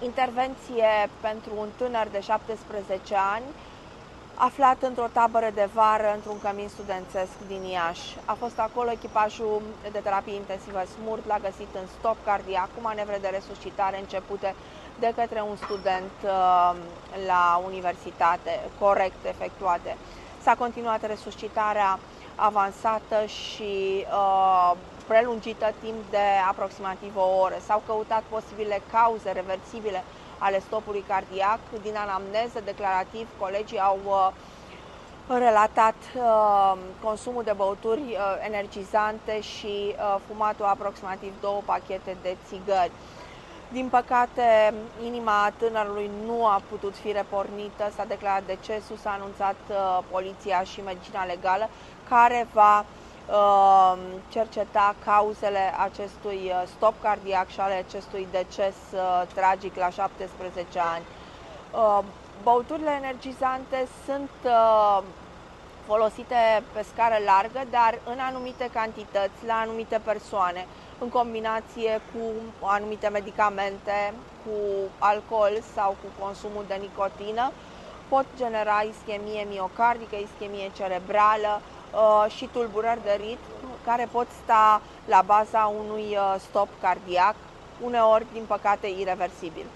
intervenție pentru un tânăr de 17 ani aflat într-o tabără de vară într-un cămin studențesc din Iași. A fost acolo echipajul de terapie intensivă SMURD, l-a găsit în stop cardiac cu manevre de resuscitare începute de către un student la universitate, corect efectuate. S-a continuat resuscitarea avansată și prelungită timp de aproximativ o oră. S-au căutat posibile cauze reversibile ale stopului cardiac. Din anamneză, declarativ, colegii au relatat consumul de băuturi energizante și fumatul aproximativ 2 pachete de țigări. Din păcate, inima tânărului nu a putut fi repornită, s-a declarat decesul, s-a anunțat poliția și medicina legală, care va cerceta cauzele acestui stop cardiac și ale acestui deces tragic la 17 ani. Băuturile energizante sunt folosite pe scară largă, dar în anumite cantități, la anumite persoane, în combinație cu anumite medicamente, cu alcool sau cu consumul de nicotină, pot genera ischemie miocardică, ischemie cerebrală și tulburări de ritm care pot sta la baza unui stop cardiac, uneori, din păcate, ireversibil.